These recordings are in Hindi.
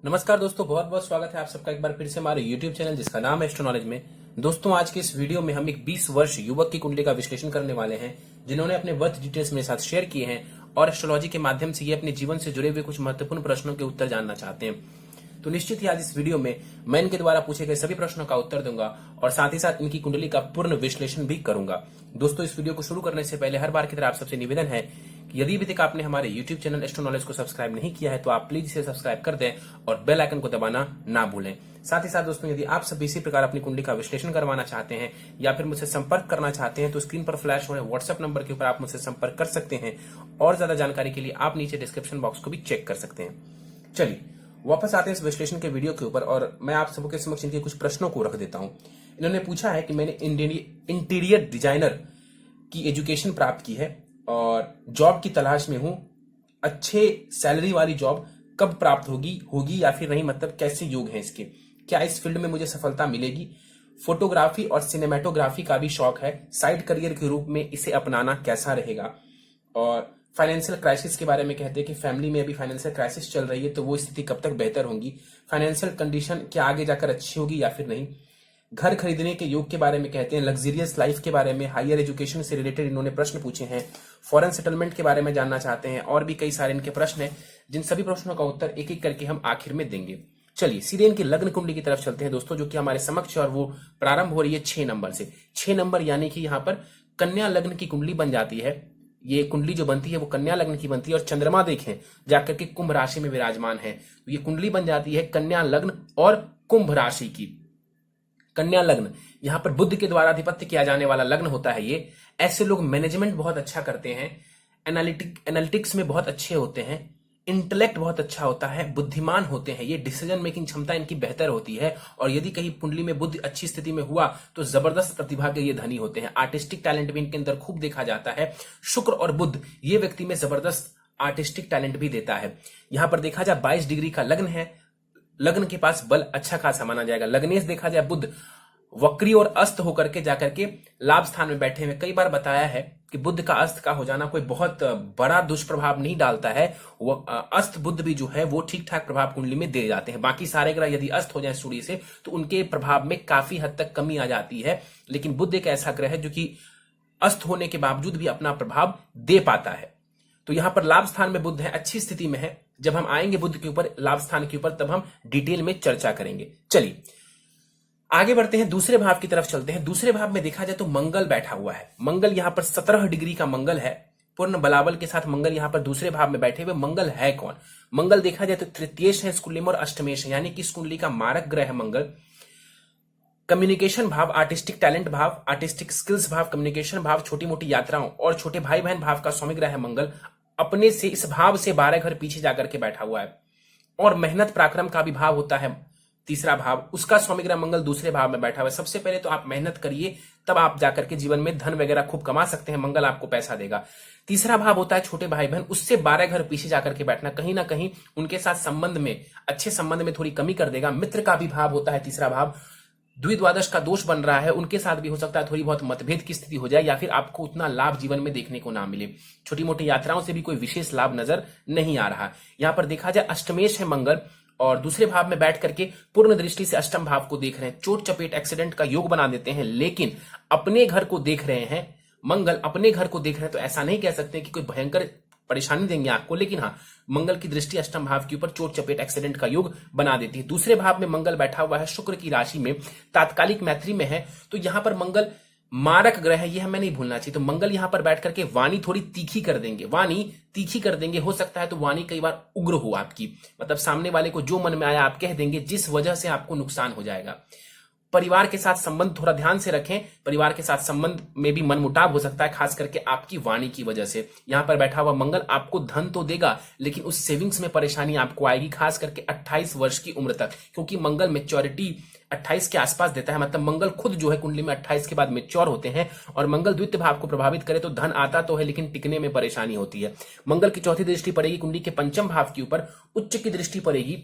नमस्कार दोस्तों, बहुत बहुत स्वागत है आप सबका एक बार फिर से हमारे YouTube चैनल जिसका नाम है एस्ट्रो नॉलेज में। दोस्तों, आज के इस वीडियो में हम एक 20 वर्ष युवक की कुंडली का विश्लेषण करने वाले हैं जिन्होंने अपने बर्थ डिटेल्स मेरे साथ शेयर किए हैं और एस्ट्रोलॉजी के माध्यम से ये अपने जीवन से जुड़े हुए कुछ महत्वपूर्ण प्रश्नों के उत्तर जानना चाहते हैं। तो निश्चित ही आज इस वीडियो में मैं इनके द्वारा पूछे गए सभी प्रश्नों का उत्तर दूंगा और साथ ही साथ इनकी कुंडली का पूर्ण विश्लेषण भी करूंगा। दोस्तों, इस वीडियो को शुरू करने से पहले हर बार की तरह आप सबसे निवेदन है कि यदि अभी तक आपने हमारे YouTube चैनल एस्ट्रो नॉलेज को सब्सक्राइब नहीं किया है तो आप प्लीज इसे सब्सक्राइब कर दें और बेल आइकन को दबाना ना भूलें। साथ ही साथ दोस्तों, यदि आप सब इसी प्रकार अपनी कुंडली का विश्लेषण करवाना चाहते हैं या फिर मुझसे संपर्क करना चाहते हैं तो स्क्रीन पर फ्लैश हो रहे व्हाट्सएप नंबर के ऊपर आप मुझसे संपर्क कर सकते हैं और ज्यादा जानकारी के लिए आप नीचे डिस्क्रिप्शन बॉक्स को भी चेक कर सकते हैं। चलिए वापस आते हैं इस विश्लेषण के वीडियो के ऊपर और मैं आप सबके समक्ष इनके कुछ प्रश्नों को रख देता हूं। इन्होंने पूछा है कि मैंने इंटीरियर डिजाइनर की एजुकेशन प्राप्त की है और जॉब की तलाश में हूं। अच्छे सैलरी वाली जॉब कब प्राप्त होगी या फिर नहीं, मतलब कैसे योग है इसके, क्या इस फील्ड में मुझे सफलता मिलेगी। फोटोग्राफी और सिनेमेटोग्राफी का भी शौक है, साइड करियर के रूप में इसे अपनाना कैसा रहेगा। और फाइनेंशियल क्राइसिस के बारे में कहते हैं कि फैमिली में अभी फाइनेंशियल क्राइसिस चल रही है तो वो स्थिति कब तक बेहतर होगी। फाइनेंशियल कंडीशन क्या आगे जाकर अच्छी होगी या फिर नहीं। घर खरीदने के योग के बारे में कहते हैं, लग्जरियस लाइफ के बारे में, हायर एजुकेशन से रिलेटेड इन्होंने प्रश्न पूछे हैं, फॉरेन सेटलमेंट के बारे में जानना चाहते हैं और भी कई सारे इनके प्रश्न हैं जिन सभी प्रश्नों का उत्तर एक एक करके हम आखिर में देंगे। चलिए सीधे इनकी लग्न कुंडली की तरफ चलते हैं दोस्तों, जो कि हमारे समक्ष है और वो प्रारंभ हो रही है 6 नंबर से। 6 नंबर यानी कि यहाँ पर कन्या लग्न की कुंडली बन जाती है। ये कुंडली जो बनती है वो कन्या लग्न की बनती है और चंद्रमा देखें जाकर के कुंभ राशि में विराजमान है तो ये कुंडली बन जाती है कन्या लग्न और कुंभ राशि की। कन्या लग्न यहां पर बुध के द्वारा आधिपत्य किया जाने वाला लग्न होता है। ये ऐसे लोग मैनेजमेंट बहुत अच्छा करते हैं, एनालिटिक्स में बहुत अच्छे होते हैं, इंटेलेक्ट बहुत अच्छा होता है, बुद्धिमान होते हैं, ये डिसीजन मेकिंग क्षमता इनकी बेहतर होती है और यदि कहीं कुंडली में बुध अच्छी स्थिति में हुआ तो जबरदस्त प्रतिभा के ये धनी होते हैं। आर्टिस्टिक टैलेंट भी इनके अंदर खूब देखा जाता है। शुक्र और बुध ये व्यक्ति में जबरदस्त आर्टिस्टिक टैलेंट भी देता है। यहां पर देखा जाए 22 डिग्री का लग्न है, लग्न के पास बल अच्छा खासा माना जाएगा। लग्नेश देखा जाए बुध वक्री और अस्त होकर के जाकर के लाभ स्थान में बैठे हुए। कई बार बताया है कि बुध का अस्त का हो जाना कोई बहुत बड़ा दुष्प्रभाव नहीं डालता है। वो अस्त बुध भी जो है वो ठीक ठाक प्रभाव कुंडली में दे जाते हैं। बाकी सारे ग्रह यदि अस्त हो जाए सूर्य से तो उनके प्रभाव में काफी हद तक कमी आ जाती है, लेकिन बुध एक ऐसा ग्रह है जो कि अस्त होने के बावजूद भी अपना प्रभाव दे पाता है। तो यहां पर लाभ स्थान में बुध है, अच्छी स्थिति में है। जब हम आएंगे बुध के ऊपर, लाभ स्थान के ऊपर, तब हम डिटेल में चर्चा करेंगे। चलिए आगे बढ़ते हैं, दूसरे भाव की तरफ चलते हैं। दूसरे भाव में देखा जाए तो मंगल बैठा हुआ है। मंगल यहां पर 17 डिग्री का मंगल है, पूर्ण बलाबल के साथ मंगल यहां पर दूसरे भाव में बैठे हुए। मंगल है कौन? मंगल देखा जाए तो तृतीयेश है इस कुंडली में और अष्टमेश है, यानी कि इस कुंडली का मारक ग्रह है मंगल। कम्युनिकेशन भाव, आर्टिस्टिक टैलेंट भाव, आर्टिस्टिक स्किल्स भाव, कम्युनिकेशन भाव, छोटी मोटी यात्राओं और छोटे भाई बहन भाव का स्वामी ग्रह है मंगल। अपने से इस भाव से 12 घर पीछे जाकर के बैठा हुआ है और मेहनत पराक्रम का भी भाव होता है तीसरा भाव, उसका स्वामी ग्रह मंगल दूसरे भाव में बैठा हुआ है। सबसे पहले तो आप मेहनत करिए, तब आप जाकर के जीवन में धन वगैरह खूब कमा सकते हैं, मंगल आपको पैसा देगा। तीसरा भाव होता है छोटे भाई बहन, उससे 12 घर पीछे जाकर के बैठना कहीं ना कहीं उनके साथ संबंध में, अच्छे संबंध में थोड़ी कमी कर देगा। मित्र का भी भाव होता है तीसरा भाव, द्विद्वादश का दोष बन रहा है, उनके साथ भी हो सकता है थोड़ी बहुत मतभेद की स्थिति हो जाए या फिर आपको उतना लाभ जीवन में देखने को ना मिले। छोटी मोटी यात्राओं से भी कोई विशेष लाभ नजर नहीं आ रहा। यहां पर देखा जाए अष्टमेश है मंगल और दूसरे भाव में बैठ करके पूर्ण दृष्टि से अष्टम भाव को देख रहे हैं। चोट चपेट एक्सीडेंट का योग बना देते हैं, लेकिन अपने घर को देख रहे हैं मंगल, अपने घर को देख रहे हैं तो ऐसा नहीं कह सकते कि कोई भयंकर परेशानी देंगे आपको, लेकिन हाँ मंगल की दृष्टि अष्टम भाव के ऊपर चोट चपेट एक्सीडेंट का योग बना देती है। दूसरे भाव में मंगल बैठा हुआ है, शुक्र की राशि में, तात्कालिक मैत्री में है, तो यहां पर मंगल मारक ग्रह है, यह हमें नहीं भूलना चाहिए। तो मंगल यहां पर बैठ करके वाणी थोड़ी तीखी कर देंगे, वाणी तीखी कर देंगे। हो सकता है तो वाणी कई बार उग्र हो आपकी, मतलब सामने वाले को जो मन में आया आप कह देंगे, जिस वजह से आपको नुकसान हो जाएगा। परिवार के साथ संबंध थोड़ा ध्यान से रखें, परिवार के साथ संबंध में भी मनमुटाव हो सकता है, खास करके आपकी वाणी की वजह से। यहां पर बैठा हुआ मंगल आपको धन तो देगा लेकिन उस सेविंग्स में परेशानी आपको आएगी, खास करके 28 वर्ष की उम्र तक, क्योंकि मंगल मैच्योरिटी 28 के आसपास देता है। मतलब मंगल खुद जो है कुंडली में 28 के बाद मैच्योर होते हैं और मंगल द्वितीय भाव को प्रभावित करे तो धन आता तो है लेकिन टिकने में परेशानी होती है। मंगल की चौथी दृष्टि पड़ेगी कुंडली के पंचम भाव के ऊपर, उच्च की दृष्टि पड़ेगी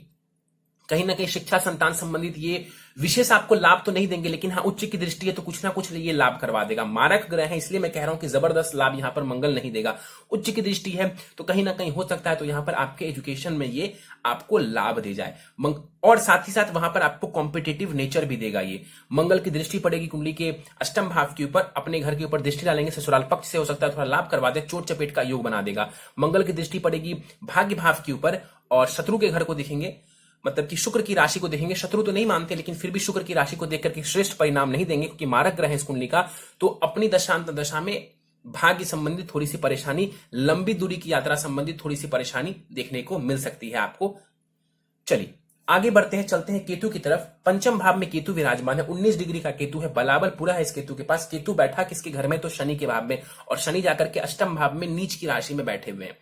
कहीं ना कहीं शिक्षा संतान संबंधित ये विशेष आपको लाभ तो नहीं देंगे, लेकिन हाँ उच्च की दृष्टि है तो कुछ ना कुछ ये लाभ करवा देगा। मारक ग्रह है इसलिए मैं कह रहा हूं कि जबरदस्त लाभ यहां पर मंगल नहीं देगा। उच्च की दृष्टि है तो कहीं ना कहीं हो सकता है तो यहां पर आपके एजुकेशन में ये आपको लाभ दे जाए। और साथ ही साथ वहां पर आपको कॉम्पिटिटिव नेचर भी देगा। ये मंगल की दृष्टि पड़ेगी कुंडली के अष्टम भाव के ऊपर, अपने घर के ऊपर दृष्टि डालेंगे, ससुराल पक्ष से हो सकता है थोड़ा लाभ करवा दे, चोट चपेट का योग बना देगा। मंगल की दृष्टि पड़ेगी भाग्य भाव के ऊपर और शत्रु के घर को देखेंगे, मतलब कि शुक्र की राशि को देखेंगे। शत्रु तो नहीं मानते लेकिन फिर भी शुक्र की राशि को देख करके श्रेष्ठ परिणाम नहीं देंगे, क्योंकि मारक ग्रह है इस कुंडली का। तो अपनी दशांत दशा में भाग्य संबंधित थोड़ी सी परेशानी, लंबी दूरी की यात्रा संबंधित थोड़ी सी परेशानी देखने को मिल सकती है आपको। चलिए आगे बढ़ते हैं, चलते हैं केतु की तरफ। पंचम भाव में केतु विराजमान है, 19 डिग्री का केतु है, बलाबल पूरा है इस केतु के पास। केतु बैठा किसके घर में, तो शनि के भाव में, और शनि जाकर के अष्टम भाव में नीच की राशि में बैठे हुए हैं।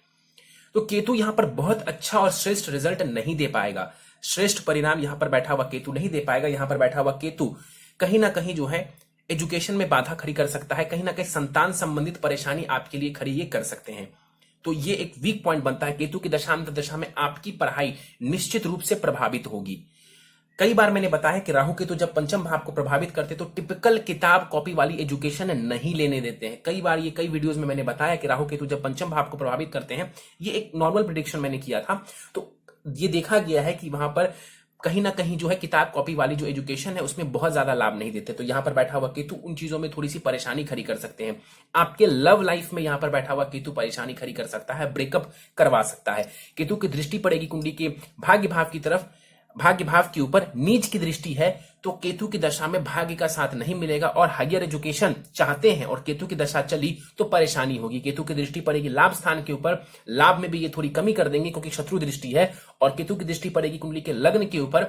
तो केतु यहां पर बहुत अच्छा और श्रेष्ठ रिजल्ट नहीं दे पाएगा, श्रेष्ठ परिणाम यहां पर बैठा हुआ केतु नहीं दे पाएगा। यहां पर बैठा हुआ केतु कहीं ना कहीं जो है एजुकेशन में बाधा खड़ी कर सकता है, कहीं ना कहीं संतान संबंधित परेशानी आपके लिए खड़ी ये कर सकते हैं। तो ये एक वीक पॉइंट बनता है। केतु की दशांत दशा में आपकी पढ़ाई निश्चित रूप से प्रभावित होगी। कई बार मैंने बताया कि राहु केतु जब पंचम भाव को प्रभावित करते तो टिपिकल किताब कॉपी वाली एजुकेशन नहीं लेने देते हैं। कई बार ये कई वीडियोस में मैंने बताया कि राहु केतु जब पंचम भाव को प्रभावित करते हैं, ये एक नॉर्मल प्रेडिक्शन मैंने किया था, तो ये देखा गया है कि वहां पर कहीं ना कहीं जो है किताब कॉपी वाली जो एजुकेशन है उसमें बहुत ज्यादा लाभ नहीं देते। तो यहां पर बैठा हुआ केतु उन चीजों में थोड़ी सी परेशानी खड़ी कर सकते हैं। आपके लव लाइफ में यहां पर बैठा हुआ केतु परेशानी खड़ी कर सकता है, ब्रेकअप करवा सकता है। केतु की दृष्टि पड़ेगी कुंडली के भाग्य भाव की तरफ, भाग्य भाव के ऊपर नीच की दृष्टि है, तो केतु की दशा में भाग्य का साथ नहीं मिलेगा और हायर एजुकेशन चाहते हैं और केतु की दशा चली तो परेशानी होगी। केतु की दृष्टि पड़ेगी लाभ स्थान के ऊपर, लाभ में भी ये थोड़ी कमी कर देंगे क्योंकि शत्रु दृष्टि है, और केतु की दृष्टि पड़ेगी कुंडली के लग्न के ऊपर,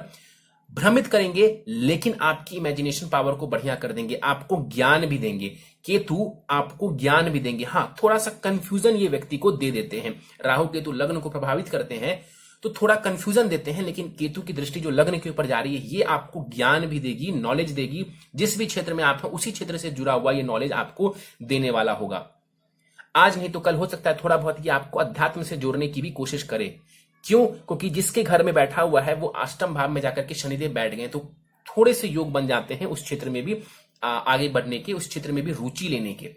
भ्रमित करेंगे लेकिन आपकी इमेजिनेशन पावर को बढ़िया कर देंगे, आपको ज्ञान भी देंगे। केतु आपको ज्ञान भी देंगे। हाँ थोड़ा सा कंफ्यूजन ये व्यक्ति को दे देते हैं। राहु केतु लग्न को प्रभावित करते हैं तो थोड़ा कंफ्यूजन देते हैं, लेकिन केतु की दृष्टि जो लग्न के ऊपर जा रही है ये आपको ज्ञान भी देगी, नॉलेज देगी। जिस भी क्षेत्र में आप हैं उसी क्षेत्र से जुड़ा हुआ ये नॉलेज आपको देने वाला होगा। आज नहीं तो कल हो सकता है थोड़ा बहुत ये आपको अध्यात्म से जोड़ने की भी कोशिश करे। क्यों? क्योंकि जिसके घर में बैठा हुआ है वो अष्टम भाव में जाकर के शनिदेव बैठ गए, तो थोड़े से योग बन जाते हैं उस क्षेत्र में भी आगे बढ़ने के, उस क्षेत्र में भी रुचि लेने के।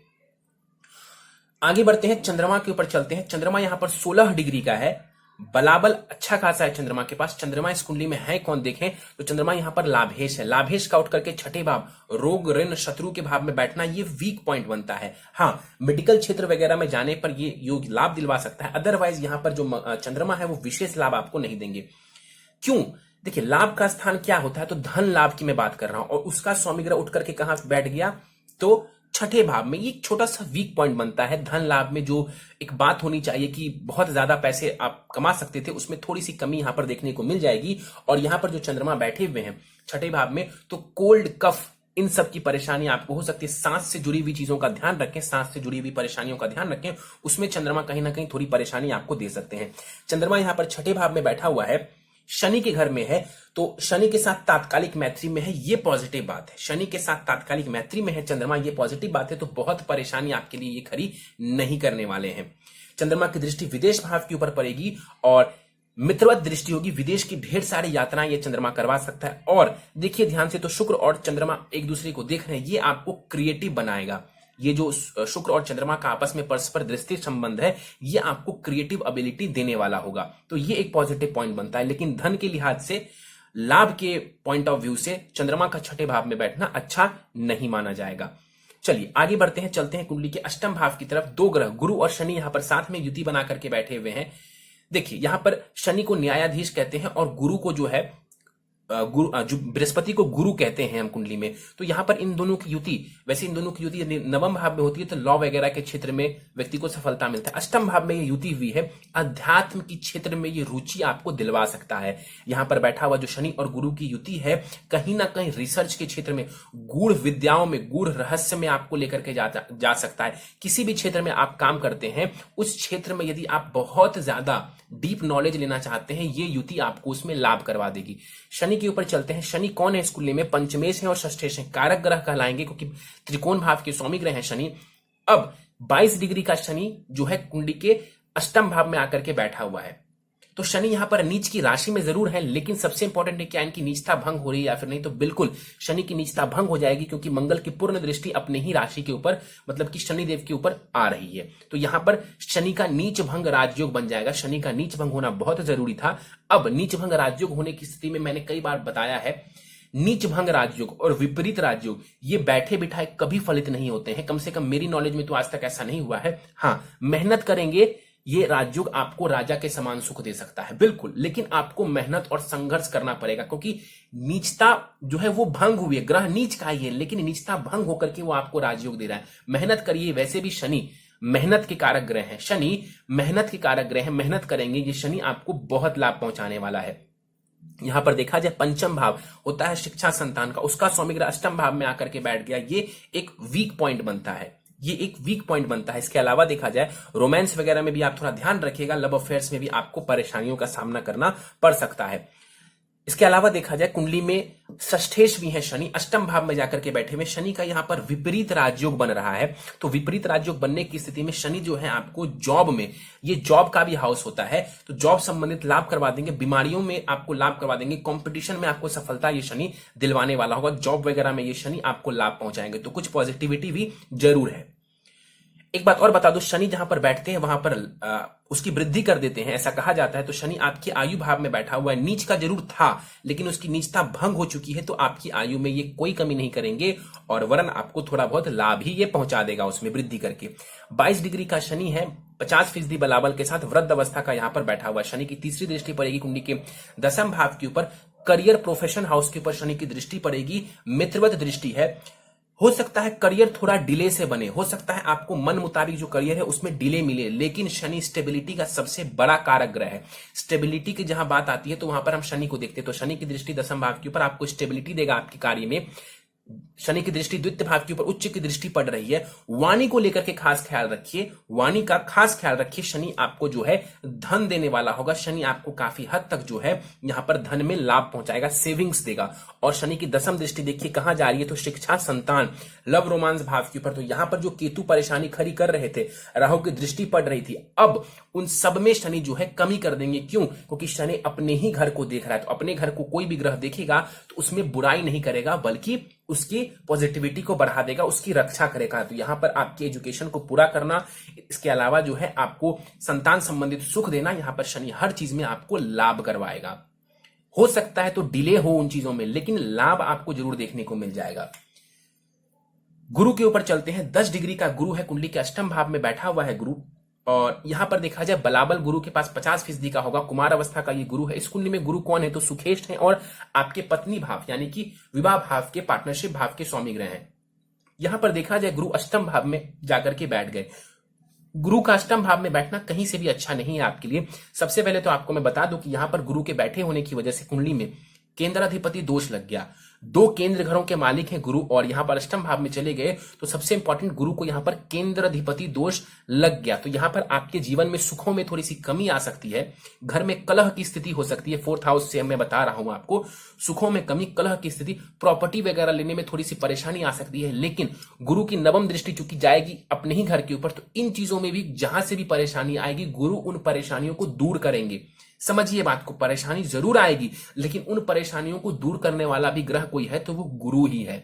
आगे बढ़ते हैं, चंद्रमा के ऊपर चलते हैं। चंद्रमा यहां पर 16 डिग्री का है, बलाबल अच्छा खासा है चंद्रमा के पास। चंद्रमा इस कुंडली में है कौन देखें तो चंद्रमा यहां पर लाभेश है। लाभेश का उठ करके छठे भाव, रोग ऋण शत्रु के भाव में बैठना ये वीक पॉइंट बनता है। हाँ मेडिकल क्षेत्र वगैरह में जाने पर ये योग लाभ दिलवा सकता है, अदरवाइज यहां पर जो चंद्रमा है वो विशेष लाभ आपको नहीं देंगे। क्यों? देखिए लाभ का स्थान क्या होता है, तो धन लाभ की मैं बात कर रहा हूं, और उसका स्वामी ग्रह उठ करके कहां बैठ गया तो छठे भाव में। ये छोटा सा वीक पॉइंट बनता है। धन लाभ में जो एक बात होनी चाहिए कि बहुत ज्यादा पैसे आप कमा सकते थे, उसमें थोड़ी सी कमी यहां पर देखने को मिल जाएगी। और यहां पर जो चंद्रमा बैठे हुए हैं छठे भाव में, तो कोल्ड कफ इन सब की परेशानी आपको हो सकती है। सांस से जुड़ी हुई चीजों का ध्यान रखें, सांस से जुड़ी हुई परेशानियों का ध्यान रखें, उसमें चंद्रमा कहीं ना कहीं थोड़ी परेशानी आपको दे सकते हैं। चंद्रमा यहां पर छठे भाव में बैठा हुआ है, शनि के घर में है, तो शनि के साथ तात्कालिक मैत्री में है, ये पॉजिटिव बात है। शनि के साथ तात्कालिक मैत्री में है चंद्रमा, ये पॉजिटिव बात है। तो बहुत परेशानी आपके लिए ये खड़ी नहीं करने वाले हैं। चंद्रमा की दृष्टि विदेश भाव के ऊपर पड़ेगी और मित्रवत दृष्टि होगी, विदेश की ढेर सारी यात्राएं ये चंद्रमा करवा सकता है। और देखिए ध्यान से, तो शुक्र और चंद्रमा एक दूसरे को देख रहे हैं, ये आपको क्रिएटिव बनाएगा। ये जो शुक्र और चंद्रमा का आपस में परस्पर दृष्टि संबंध है, ये आपको क्रिएटिव एबिलिटी देने वाला होगा। तो ये एक पॉजिटिव पॉइंट बनता है। लेकिन धन के लिहाज से, लाभ के पॉइंट ऑफ व्यू से चंद्रमा का छठे भाव में बैठना अच्छा नहीं माना जाएगा। चलिए आगे बढ़ते हैं, चलते हैं कुंडली के अष्टम भाव की तरफ। दो ग्रह गुरु और शनि यहां पर साथ में युति बना करके बैठे हुए हैं। देखिए यहां पर शनि को न्यायाधीश कहते हैं और गुरु को जो है जो बृहस्पति को गुरु कहते हैं हम कुंडली में। तो यहां पर इन दोनों की युति, वैसे इन दोनों की युति नवम भाव में होती है तो लॉ वगैरह के क्षेत्र में व्यक्ति को सफलता मिलता है। अष्टम भाव में ये युति हुई है, अध्यात्म की क्षेत्र में ये रुचि आपको दिलवा सकता है। यहां पर बैठा हुआ जो शनि और गुरु की युति है, कहीं ना कहीं रिसर्च के क्षेत्र में, गूढ़ विद्याओं में, गूढ़ रहस्य में आपको लेकर के जा सकता है। किसी भी क्षेत्र में आप काम करते हैं, उस क्षेत्र में यदि आप बहुत ज्यादा डीप नॉलेज लेना चाहते हैं, ये युति आपको उसमें लाभ करवा देगी। शनि के ऊपर चलते हैं। शनि कौन है इस कुंडली में? पंचमेश है और षष्ठेश है, कारक ग्रह कहलाएंगे क्योंकि त्रिकोण भाव के स्वामी ग्रह है शनि। अब 22 डिग्री का शनि जो है कुंडली के अष्टम भाव में आकर के बैठा हुआ है। तो शनि यहां पर नीच की राशि में जरूर है, लेकिन सबसे इंपॉर्टेंट है क्या इनकी नीचता भंग हो रही है या फिर नहीं, तो बिल्कुल शनि की नीचता भंग हो जाएगी, क्योंकि मंगल की पूर्ण दृष्टि अपने ही राशि के ऊपर मतलब कि शनिदेव के ऊपर आ रही है। तो यहां पर शनि का नीच भंग राजयोग बन जाएगा। शनि का नीच भंग होना बहुत जरूरी था। अब नीच भंग राजयोग होने की स्थिति में मैंने कई बार बताया है, नीच भंग राजयोग और विपरीत राजयोग ये बैठे बिठाए कभी फलित नहीं होते हैं। कम से कम मेरी नॉलेज में तो आज तक ऐसा नहीं हुआ है। हाँ, मेहनत करेंगे ये राजयोग आपको राजा के समान सुख दे सकता है बिल्कुल, लेकिन आपको मेहनत और संघर्ष करना पड़ेगा, क्योंकि नीचता जो है वो भंग हुई है। ग्रह नीच का ही है, लेकिन नीचता भंग होकर के वो आपको राजयोग दे रहा है। मेहनत करिए, वैसे भी शनि मेहनत के कारक ग्रह है। शनि मेहनत के कारक ग्रह है, मेहनत करेंगे ये शनि आपको बहुत लाभ पहुंचाने वाला है। यहां पर देखा जाए पंचम भाव होता है शिक्षा संतान का, उसका स्वामी ग्रह अष्टम भाव में आकर के बैठ गया, ये एक वीक पॉइंट बनता है। ये एक वीक पॉइंट बनता है। इसके अलावा देखा जाए रोमांस वगैरह में भी आप थोड़ा ध्यान रखिएगा, लव अफेयर्स में भी आपको परेशानियों का सामना करना पड़ सकता है। इसके अलावा देखा जाए कुंडली में षष्ठेश भी है शनि, अष्टम भाव में जाकर के बैठे हुए। शनि का यहां पर विपरीत राजयोग बन रहा है, तो विपरीत राजयोग बनने की स्थिति में शनि जो है आपको जॉब में, ये जॉब का भी हाउस होता है, तो जॉब संबंधित लाभ करवा देंगे, बीमारियों में आपको लाभ करवा देंगे, कंपटीशन में आपको सफलता ये शनि दिलवाने वाला होगा। जॉब वगैरह में ये शनि आपको लाभ पहुंचाएंगे, तो कुछ पॉजिटिविटी भी जरूर है। एक बात और बता दो, शनि जहां पर बैठते हैं वहां पर उसकी वृद्धि कर देते हैं, ऐसा कहा जाता है। तो शनि आपकी आयु भाव में बैठा हुआ है, नीच का जरूर था लेकिन उसकी नीचता भंग हो चुकी है, तो आपकी आयु में ये कोई कमी नहीं करेंगे और वरन आपको थोड़ा बहुत लाभ ही ये पहुंचा देगा उसमें वृद्धि करके। 22 डिग्री का शनि है, 50% बलाबल के साथ वृद्ध अवस्था का यहां पर बैठा हुआ। शनि की तीसरी दृष्टि पड़ेगी कुंडली के दसम भाव के ऊपर, करियर प्रोफेशन हाउस के ऊपर शनि की दृष्टि पड़ेगी, मित्रवत दृष्टि है। हो सकता है करियर थोड़ा डिले से बने, हो सकता है आपको मन मुताबिक जो करियर है उसमें डिले मिले, लेकिन शनि स्टेबिलिटी का सबसे बड़ा कारक ग्रह है। स्टेबिलिटी की जहां बात आती है तो वहां पर हम शनि को देखते हैं, तो शनि की दृष्टि दसम भाव के ऊपर आपको स्टेबिलिटी देगा आपके कार्य में। शनि की दृष्टि द्वितीय भाव के ऊपर उच्च की दृष्टि पड़ रही है। वाणी को लेकर के खास ख्याल रखिए, वाणी का खास ख्याल रखिए। शनि आपको जो है धन देने वाला होगा, शनि आपको काफी हद तक जो है यहां पर धन में लाभ पहुंचाएगा, सेविंग्स देगा। और शनि की दसम दृष्टि देखिए कहां जा रही है, तो शिक्षा संतान लव रोमांस भाव के ऊपर। तो यहां पर जो केतु परेशानी खड़ी कर रहे थे, राहु की दृष्टि पड़ रही थी, अब उन सब में शनि जो है कमी कर देंगे। क्यों? क्योंकि शनि अपने ही घर को देख रहा है, तो अपने घर को कोई भी ग्रह देखेगा तो उसमें बुराई नहीं करेगा, बल्कि उसकी पॉजिटिविटी को बढ़ा देगा, उसकी रक्षा करेगा। तो यहां पर आपकी एजुकेशन को पूरा करना, इसके अलावा जो है आपको संतान संबंधित सुख देना, यहां पर शनि हर चीज में आपको लाभ करवाएगा। हो सकता है तो डिले हो उन चीजों में, लेकिन लाभ आपको जरूर देखने को मिल जाएगा। गुरु के ऊपर चलते हैं। 10 डिग्री का गुरु है, कुंडली के अष्टम भाव में बैठा हुआ है गुरु, और यहां पर देखा जाए बलाबल गुरु के पास 50% का होगा, कुमार अवस्था का ये गुरु है। इस कुंडली में गुरु कौन है, तो सुखेष्ठ है और आपके पत्नी भाव यानी कि विवाह भाव के, पार्टनरशिप भाव के स्वामी ग्रह हैं। यहां पर देखा जाए गुरु अष्टम भाव में जाकर के बैठ गए। गुरु का अष्टम भाव में बैठना कहीं से भी अच्छा नहीं है आपके लिए। सबसे पहले तो आपको मैं बता दूं कि यहां पर गुरु के बैठे होने की वजह से कुंडली में केंद्राधिपति दोष लग गया। 2 केंद्र घरों के मालिक हैं गुरु, और यहां पर अष्टम भाव में चले गए, तो सबसे इंपॉर्टेंट गुरु को यहां पर केंद्राधिपति दोष लग गया। तो यहां पर आपके जीवन में सुखों में थोड़ी सी कमी आ सकती है, घर में कलह की स्थिति हो सकती है। 4th हाउस से मैं बता रहा हूं आपको, सुखों में कमी, कलह की स्थिति, प्रॉपर्टी वगैरह लेने में थोड़ी सी परेशानी आ सकती है। लेकिन गुरु की नवम दृष्टि चूंकि जाएगी अपने ही घर के ऊपर, तो इन चीजों में भी जहां से भी परेशानी आएगी गुरु उन परेशानियों को दूर करेंगे। समझिए बात को, परेशानी जरूर आएगी लेकिन उन परेशानियों को दूर करने वाला भी ग्रह कोई है तो वो गुरु ही है।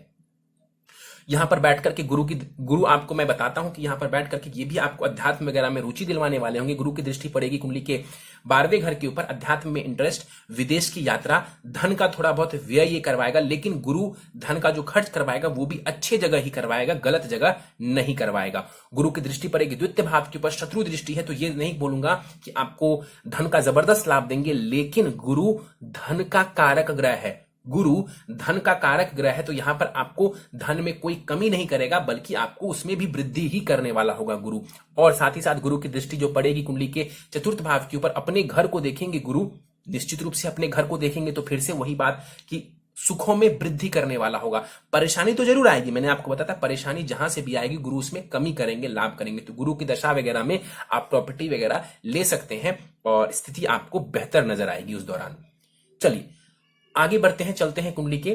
यहां पर बैठ करके गुरु आपको मैं बताता हूं कि यहां पर बैठ करके ये भी आपको अध्यात्म वगैरह में रुचि दिलवाने वाले होंगे। गुरु की दृष्टि पड़ेगी कुंडली के 12वें घर के ऊपर, अध्यात्म में इंटरेस्ट, विदेश की यात्रा, धन का थोड़ा बहुत व्यय ये करवाएगा, लेकिन गुरु धन का जो खर्च करवाएगा वो भी अच्छे जगह ही करवाएगा, गलत जगह नहीं करवाएगा। गुरु की दृष्टि पड़ेगी द्वितीय भाव के ऊपर, शत्रु दृष्टि है, तो ये नहीं बोलूंगा कि आपको धन का जबरदस्त लाभ देंगे, लेकिन गुरु धन का कारक ग्रह है। गुरु धन का कारक ग्रह है, तो यहां पर आपको धन में कोई कमी नहीं करेगा, बल्कि आपको उसमें भी वृद्धि ही करने वाला होगा गुरु। और साथ ही साथ गुरु की दृष्टि जो पड़ेगी कुंडली के 4th भाव के ऊपर, अपने घर को देखेंगे गुरु, निश्चित रूप से अपने घर को देखेंगे, तो फिर से वही बात कि सुखों में वृद्धि करने वाला होगा। परेशानी तो जरूर आएगी, मैंने आपको बताया परेशानी जहां से भी आएगी गुरु उसमें कमी करेंगे, लाभ करेंगे। तो गुरु की दशा वगैरह में आप प्रॉपर्टी वगैरह ले सकते हैं और स्थिति आपको बेहतर नजर आएगी उस दौरान। चलिए आगे बढ़ते हैं, चलते हैं कुंडली के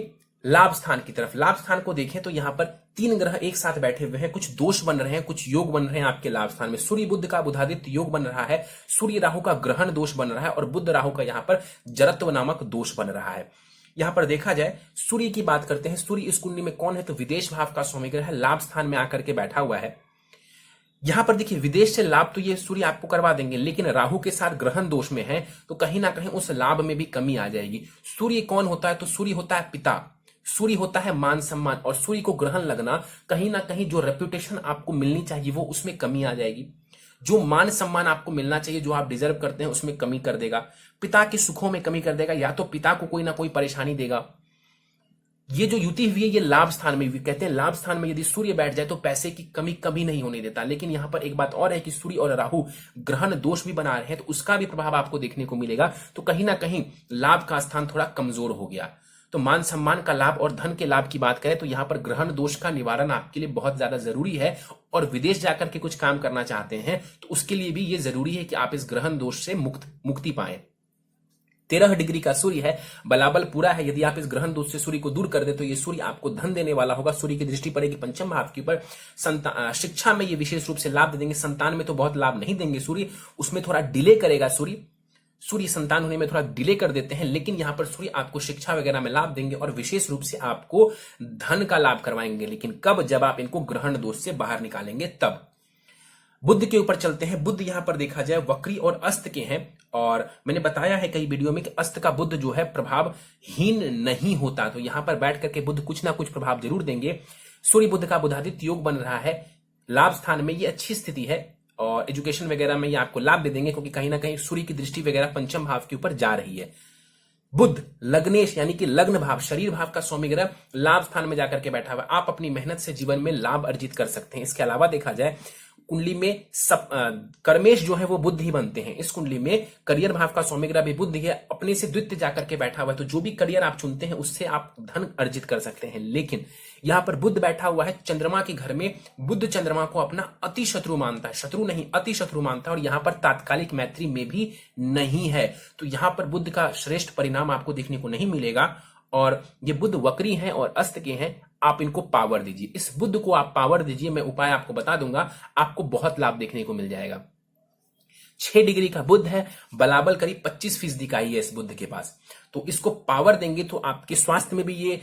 लाभ स्थान की तरफ। लाभ स्थान को देखें तो यहां पर 3 ग्रह एक साथ बैठे हुए हैं, कुछ दोष बन रहे हैं, कुछ योग बन रहे हैं आपके लाभ स्थान में। सूर्य बुध का बुधादित्य योग बन रहा है, सूर्य राहु का ग्रहण दोष बन रहा है और बुध राहु का यहां पर जरत्व नामक दोष बन रहा है। यहां पर देखा जाए सूर्य की बात करते हैं, सूर्य इस कुंडली में कौन है तो विदेश भाव का स्वामी ग्रह है, लाभ स्थान में आकर के बैठा हुआ है। यहां पर देखिए विदेश से लाभ तो ये सूर्य आपको करवा देंगे, लेकिन राहु के साथ ग्रहण दोष में है तो कहीं ना कहीं उस लाभ में भी कमी आ जाएगी। सूर्य कौन होता है तो सूर्य होता है पिता, सूर्य होता है मान सम्मान, और सूर्य को ग्रहण लगना कहीं ना कहीं जो रेप्यूटेशन आपको मिलनी चाहिए वो उसमें कमी आ जाएगी। जो मान सम्मान आपको मिलना चाहिए, जो आप डिजर्व करते हैं, उसमें कमी कर देगा। पिता के सुखों में कमी कर देगा, या तो पिता को कोई ना कोई परेशानी देगा। ये जो युति हुई है ये लाभ स्थान में, कहते हैं लाभ स्थान में यदि सूर्य बैठ जाए तो पैसे की कमी कभी नहीं होने देता। लेकिन यहां पर एक बात और है कि सूर्य और राहु ग्रहण दोष भी बना रहे हैं तो उसका भी प्रभाव आपको देखने को मिलेगा। तो कहीं ना कहीं लाभ का स्थान थोड़ा कमजोर हो गया। तो मान सम्मान का लाभ और धन के लाभ की बात करें तो यहां पर ग्रहण दोष का निवारण आपके लिए बहुत ज्यादा जरूरी है। और विदेश जाकर के कुछ काम करना चाहते हैं तो उसके लिए भी ये जरूरी है कि आप इस ग्रहण दोष से मुक्ति पाएं। 13 डिग्री का सूर्य है, बलाबल पूरा है। यदि आप इस ग्रहण दोष से सूर्य को दूर कर दे तो ये सूर्य आपको धन देने वाला होगा। सूर्य की दृष्टि पड़ेगी पंचम भाव के ऊपर। शिक्षा में ये विशेष रूप से लाभ दे देंगे। संतान में तो बहुत लाभ नहीं देंगे सूर्य, उसमें थोड़ा डिले करेगा सूर्य संतान होने में थोड़ा डिले कर देते हैं, लेकिन यहां पर सूर्य आपको शिक्षा वगैरह में लाभ देंगे और विशेष रूप से आपको धन का लाभ करवाएंगे। लेकिन कब? जब आप इनको ग्रहण दोष से बाहर निकालेंगे तब। बुध के ऊपर चलते हैं। बुध यहां पर देखा जाए वक्री और अस्त के हैं, और मैंने बताया है कई वीडियो में कि अस्त का बुध जो है प्रभावहीन नहीं होता। तो यहां पर बैठ करके बुध कुछ ना कुछ प्रभाव जरूर देंगे। सूर्य बुध का बुधादित्य योग बन रहा है, लाभ स्थान में ये अच्छी स्थिति है और एजुकेशन वगैरह में ये आपको लाभ दे देंगे, क्योंकि कहीं ना कहीं सूर्य की दृष्टि वगैरह पंचम भाव के ऊपर जा रही है। बुध लग्नेश यानी कि लग्न भाव, शरीर भाव का स्वामी ग्रह लाभ स्थान में जाकर के बैठा हुआ। आप अपनी मेहनत से जीवन में लाभ अर्जित कर सकते हैं। इसके अलावा देखा जाए कुंडली में सब कर्मेश जो है वो बुध ही बनते हैं। इस कुंडली में करियर भाव का स्वामी ग्रह भी बुध ही है, अपने से द्वितीय जाकर के बैठा हुआ है। तो जो भी करियर आप चुनते हैं उससे आप धन अर्जित कर सकते हैं। लेकिन यहां पर बुध बैठा हुआ है चंद्रमा के घर में। बुध चंद्रमा को अपना अति शत्रु मानता है, शत्रु नहीं अति शत्रु मानता है, और यहां पर तात्कालिक मैत्री में भी नहीं है। तो यहां पर बुध का श्रेष्ठ परिणाम आपको देखने को नहीं मिलेगा। और ये बुध वक्री हैं और अस्त के हैं, आप इनको पावर दीजिए। इस बुध को आप पावर दीजिए, मैं उपाय आपको बता दूंगा, आपको बहुत लाभ देखने को मिल जाएगा। 6 डिग्री का बुध है, बलाबल करीब 25% का ही है इस बुध के पास। तो इसको पावर देंगे तो आपके स्वास्थ्य में भी ये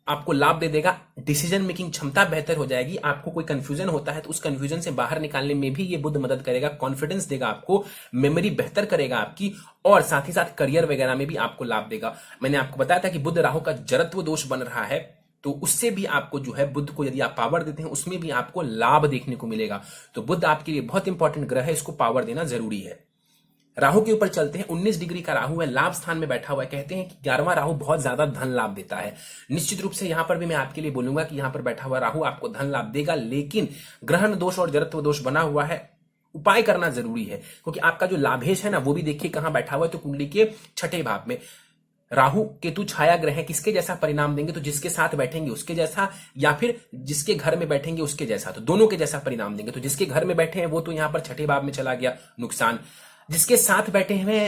आपको लाभ दे देगा। डिसीजन मेकिंग क्षमता बेहतर हो जाएगी। आपको कोई कंफ्यूजन होता है तो उस कंफ्यूजन से बाहर निकालने में भी ये बुध मदद करेगा। कॉन्फिडेंस देगा आपको, मेमोरी बेहतर करेगा आपकी, और साथ ही साथ करियर वगैरह में भी आपको लाभ देगा। मैंने आपको बताया था कि बुध राहु का जरत्व दोष बन रहा है, तो उससे भी आपको जो है बुध को यदि आप पावर देते हैं उसमें भी आपको लाभ देखने को मिलेगा। तो बुध आपके लिए बहुत इंपॉर्टेंट ग्रह है, इसको पावर देना जरूरी है। राहु के ऊपर चलते हैं। 19 डिग्री का राहु है, लाभ स्थान में बैठा हुआ है। कहते हैं कि 11वां राहु बहुत ज्यादा धन लाभ देता है। निश्चित रूप से यहां पर भी मैं आपके लिए बोलूंगा कि यहां पर बैठा हुआ राहु आपको धन लाभ देगा, लेकिन ग्रहण दोष और जरत्व दोष बना हुआ है, उपाय करना जरूरी है। क्योंकि आपका जो लाभेश है ना वो भी देखिए कहां बैठा हुआ है, तो कुंडली के 6ठे भाव में। राहु केतु छाया ग्रह है, किसके जैसा परिणाम देंगे? तो जिसके साथ बैठेंगे उसके जैसा, या फिर जिसके घर में बैठेंगे उसके जैसा। तो दोनों के जैसा परिणाम देंगे। तो जिसके घर में बैठे हैं वो तो यहां पर 6ठे भाव में चला गया, नुकसान। जिसके साथ बैठे हुए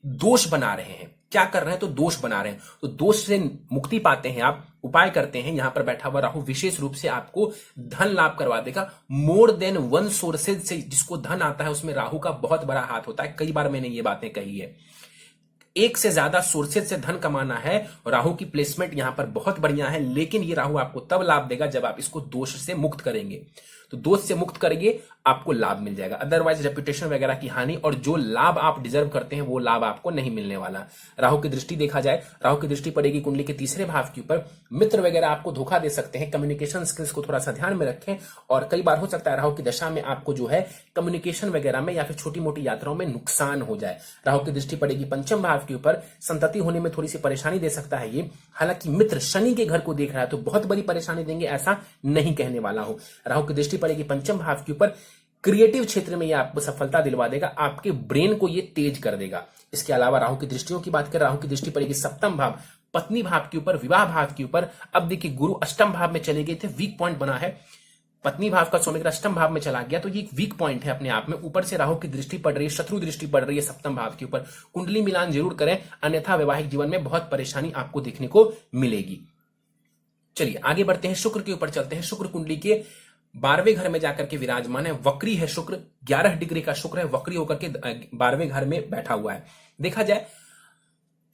दोष बना रहे हैं, क्या कर रहे हैं? तो दोष बना रहे हैं। तो दोष से मुक्ति पाते हैं आप, उपाय करते हैं। यहां पर बैठा हुआ राहु विशेष रूप से आपको धन लाभ करवा देगा। मोर देन वन सोर्सेज से जिसको धन आता है उसमें राहु का बहुत बड़ा हाथ होता है। कई बार मैंने ये बातें कही है। एक से ज्यादा सोर्सेज से धन कमाना है, राहु की प्लेसमेंट यहां पर बहुत बढ़िया है। लेकिन ये राहु आपको तब लाभ देगा जब आप इसको दोष से मुक्त करेंगे। तो दोष से मुक्त करेंगे आपको लाभ मिल जाएगा, अदरवाइज रेपुटेशन वगैरह की हानि और जो लाभ आप डिजर्व करते हैं वो लाभ आपको नहीं मिलने वाला। राहु की दृष्टि देखा जाए, राहु की दृष्टि पड़ेगी कुंडली के 3रे भाव के ऊपर। मित्र वगैरह आपको धोखा दे सकते हैं, कम्युनिकेशन स्किल्स को थोड़ा सा ध्यान में रखें। और कई बार हो सकता है राहु की दशा में आपको जो है कम्युनिकेशन वगैरह में या फिर छोटी मोटी यात्राओं में नुकसान हो जाए। राहु की दृष्टि पड़ेगी पंचम भाव के ऊपर, संतति होने में थोड़ी सी परेशानी दे सकता है ये। हालांकि मित्र शनि के घर को देख रहा है तो बहुत बड़ी परेशानी देंगे, ऐसा नहीं कहने वाला हूं। राहु की दृष्टि पड़ेगी पंचम भाव के ऊपर, क्रिएटिव क्षेत्र में ये आपको सफलता दिलवा देगा, आपके ब्रेन को ये तेज कर देगा। इसके अलावा राहु की दृष्टियों की बात करें, राहु की दृष्टि पड़ेगी सप्तम भाव, पत्नी भाव के ऊपर, विवाह भाव के ऊपर। अब देखिए गुरु अष्टम भाव में चले गए थे, वीक पॉइंट बना है। पत्नी भाव का स्वामी अष्टम भाव में चला गया तो ये एक वीक पॉइंट है अपने आप में। ऊपर से राहु की दृष्टि पड़ रही है, शत्रु दृष्टि पड़ रही है सप्तम भाव के ऊपर। कुंडली मिलान जरूर करें, अन्यथा वैवाहिक जीवन में बहुत परेशानी आपको देखने को मिलेगी। चलिए आगे बढ़ते हैं, शुक्र के ऊपर चलते हैं। शुक्र कुंडली के 12वें घर में जाकर के विराजमान है, वक्री है शुक्र, 11 डिग्री का शुक्र है, वक्री होकर के 12वें घर में बैठा हुआ है। देखा जाए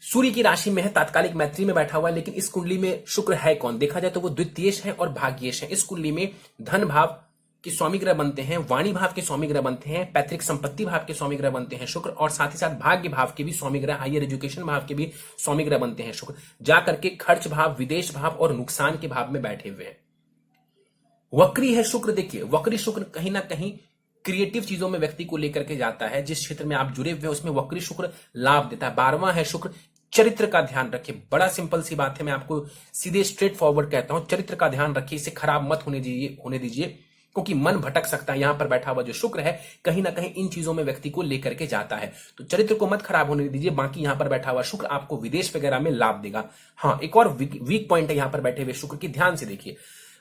सूर्य की राशि में है, तात्कालिक मैत्री में बैठा हुआ है, लेकिन इस कुंडली में शुक्र है कौन? देखा जाए तो वो द्वितीयेश है और भाग्येश है। इस कुंडली में धन भाव के स्वामी ग्रह बनते हैं, वाणी भाव के स्वामी ग्रह बनते हैं, पैतृक संपत्ति भाव के स्वामी ग्रह बनते हैं शुक्र, और साथ ही साथ भाग्य भाव के भी स्वामी ग्रह, हायर एजुकेशन भाव के भी स्वामी ग्रह बनते हैं शुक्र, जाकर के खर्च भाव, विदेश भाव और नुकसान के भाव में बैठे हुए हैं। वक्री है शुक्र, देखिए वक्री शुक्र कहीं ना कहीं क्रिएटिव चीजों में व्यक्ति को लेकर के जाता है, जिस क्षेत्र में आप जुड़े हुए हैं उसमें वक्री शुक्र लाभ देता है। 12वां है शुक्र, चरित्र का ध्यान रखिए, बड़ा सिंपल सी बात है, मैं आपको सीधे स्ट्रेट फॉरवर्ड कहता हूं, चरित्र का ध्यान रखिए, इसे खराब मत होने दीजिए, क्योंकि मन भटक सकता है। यहां पर बैठा हुआ जो शुक्र है कहीं ना कहीं इन चीजों में व्यक्ति को लेकर के जाता है, तो चरित्र को मत खराब होने दीजिए। बाकी यहां पर बैठा हुआ शुक्र आपको विदेश वगैरह में लाभ देगा। हाँ, एक और वीक पॉइंट है यहां पर बैठे हुए शुक्र की, ध्यान से देखिए।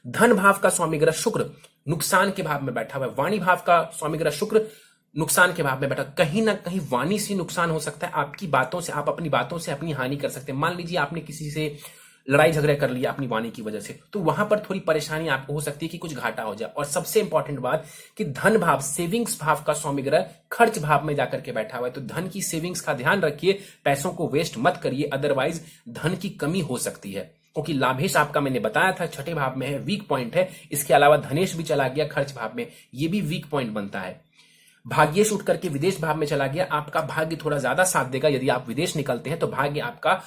धन भाव का स्वामी ग्रह शुक्र नुकसान के भाव में बैठा हुआ है, वाणी भाव का स्वामी ग्रह शुक्र नुकसान के भाव में बैठा, कहीं ना कहीं वाणी से नुकसान हो सकता है। आपकी बातों से, आप अपनी बातों से अपनी हानि कर सकते हैं। मान लीजिए आपने किसी से लड़ाई झगड़ा कर लिया अपनी वाणी की वजह से, तो वहां पर थोड़ी परेशानी आपको हो सकती है कि कुछ घाटा हो जाए। और सबसे इंपॉर्टेंट बात कि धन भाव, सेविंग्स भाव का स्वामी ग्रह खर्च भाव में जाकर के बैठा हुआ है, तो धन की सेविंग्स का ध्यान रखिए, पैसों को वेस्ट मत करिए, अदरवाइज धन की कमी हो सकती है। क्योंकि लाभेश आपका मैंने बताया था छठे भाव में है, वीक पॉइंट है। इसके अलावा धनेश भी चला गया खर्च भाव में, ये भी वीक पॉइंट बनता है। भाग्येश उठ करके विदेश भाव में चला गया, आपका भाग्य थोड़ा ज्यादा साथ देगा। यदि आप विदेश निकलते हैं तो भाग्य आपका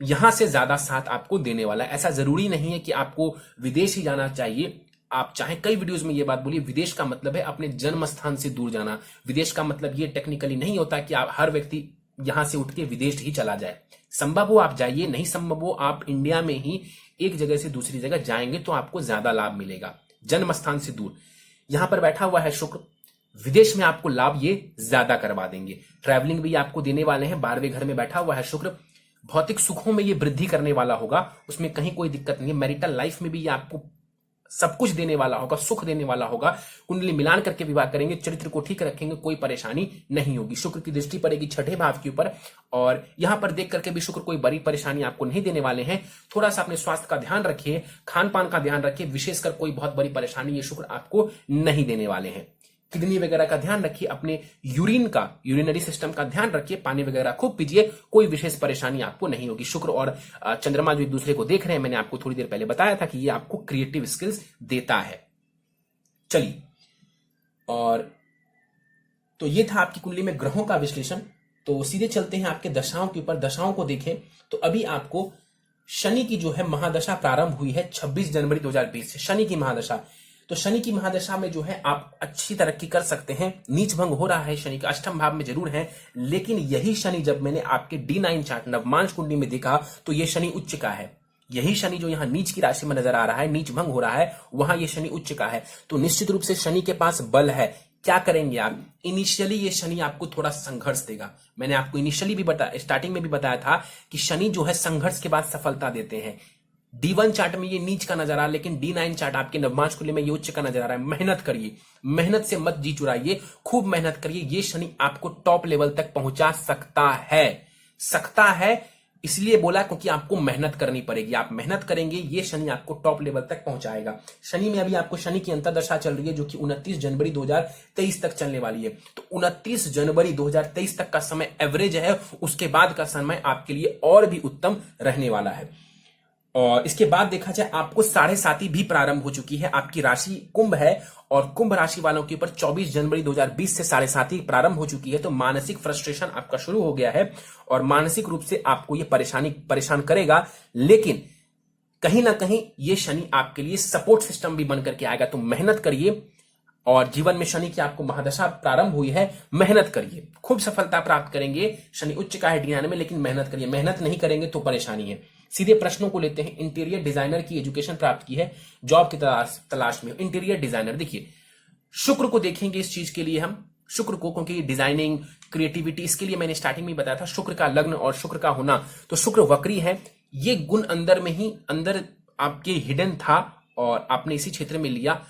यहां से ज्यादा साथ आपको देने वाला है। ऐसा जरूरी नहीं है कि आपको विदेश ही जाना चाहिए, आप चाहे कई वीडियोस में ये बात बोलिए, विदेश का मतलब है अपने जन्म स्थान से दूर जाना। विदेश का मतलब ये टेक्निकली नहीं होता कि आप हर व्यक्ति यहां से उठ के विदेश ही चला जाए। संभव हो आप जाइए, नहीं संभव हो आप इंडिया में ही एक जगह से दूसरी जगह जाएंगे तो आपको ज्यादा लाभ मिलेगा। जन्म स्थान से दूर यहां पर बैठा हुआ है शुक्र, विदेश में आपको लाभ ये ज्यादा करवा देंगे, ट्रैवलिंग भी आपको देने वाले हैं। 12वें घर में बैठा हुआ है शुक्र, भौतिक सुखों में ये वृद्धि करने वाला होगा, उसमें कहीं कोई दिक्कत नहीं है। मैरिटल लाइफ में भी ये आपको सब कुछ देने वाला होगा, सुख देने वाला होगा। कुंडली मिलान करके विवाह करेंगे, चरित्र को ठीक रखेंगे, कोई परेशानी नहीं होगी। शुक्र की दृष्टि पड़ेगी छठे भाव के ऊपर, और यहां पर देख करके भी शुक्र कोई बड़ी परेशानी आपको नहीं देने वाले हैं। थोड़ा सा अपने स्वास्थ्य का ध्यान रखिए, खान पान का ध्यान रखिए, विशेषकर कोई बहुत बड़ी परेशानी ये शुक्र आपको नहीं देने वाले हैं। किडनी वगैरह का ध्यान रखिए, अपने यूरिन का, यूरिनरी सिस्टम का ध्यान रखिए, पानी वगैरह खूब पीजिए, कोई विशेष परेशानी आपको नहीं होगी। शुक्र और चंद्रमा जो एक दूसरे को देख रहे हैं, मैंने आपको थोड़ी देर पहले बताया था कि ये आपको क्रिएटिव स्किल्स देता है। चलिए, और तो ये था आपकी कुंडली में ग्रहों का विश्लेषण। तो सीधे चलते हैं आपके दशाओं के ऊपर। दशाओं को देखें तो अभी आपको शनि की जो है महादशा प्रारंभ हुई है 26 जनवरी 2020 से, शनि की महादशा। तो शनि की महादशा में जो है आप अच्छी तरक्की कर सकते हैं। नीच भंग हो रहा है शनि का, अष्टम भाव में जरूर है, लेकिन यही शनि जब मैंने आपके D9 चार्ट नवमांश कुंडली में देखा तो ये शनि उच्च का है। यही शनि जो यहां नीच की राशि में नजर आ रहा है, नीच भंग हो रहा है, वहां ये शनि उच्च का है। तो निश्चित रूप से शनि के पास बल है। क्या करेंगे आप? इनिशियली ये शनि आपको थोड़ा संघर्ष देगा। मैंने आपको इनिशियली भी बताया, स्टार्टिंग में भी बताया था कि शनि जो है संघर्ष के बाद सफलता देते हैं। D1 चार्ट में ये नीच का नजर आ रहा है, लेकिन D9 चार्ट आपके नवमांश कुंडली में ये उच्च का नजर आ रहा है। मेहनत करिए, मेहनत से मत जी चुराइए, खूब मेहनत करिए। ये शनि आपको टॉप लेवल तक पहुंचा सकता है, इसलिए बोला क्योंकि आपको मेहनत करनी पड़ेगी। आप मेहनत करेंगे, ये शनि आपको टॉप लेवल तक पहुंचाएगा। शनि में अभी आपको शनि की अंतर्दशा चल रही है, जो कि 29 जनवरी 2023 तक चलने वाली है। तो 29 जनवरी 2023 तक का समय एवरेज है, उसके बाद का समय आपके लिए और भी उत्तम रहने वाला है। और इसके बाद देखा जाए आपको 7.5 भी प्रारंभ हो चुकी है। आपकी राशि कुंभ है और कुंभ राशि वालों के ऊपर 24 जनवरी 2020 से 7.5 प्रारंभ हो चुकी है। तो मानसिक फ्रस्ट्रेशन आपका शुरू हो गया है और मानसिक रूप से आपको ये परेशान करेगा, लेकिन कहीं ना कहीं ये शनि आपके लिए सपोर्ट सिस्टम भी बन करके आएगा। तो मेहनत करिए, और जीवन में शनि की आपको महादशा प्रारंभ हुई है, मेहनत करिए, खूब सफलता प्राप्त करेंगे। शनि उच्च का है D9 में, लेकिन मेहनत करिए, मेहनत नहीं करेंगे तो परेशानी है। सीधे प्रश्नों को लेते हैं। इंटीरियर डिजाइनर की एजुकेशन प्राप्त की है, जॉब की तलाश में इंटीरियर डिजाइनर। देखिए शुक्र को देखेंगे इस चीज के लिए हम, शुक्र को, क्योंकि डिजाइनिंग, क्रिएटिविटी, इसके लिए मैंने स्टार्टिंग में बताया था शुक्र का लग्न और शुक्र का होना। तो शुक्र वक्री है, ये गुण अंदर में ही अंदर आपके हिडन था और आपने इसी क्षेत्र में लिया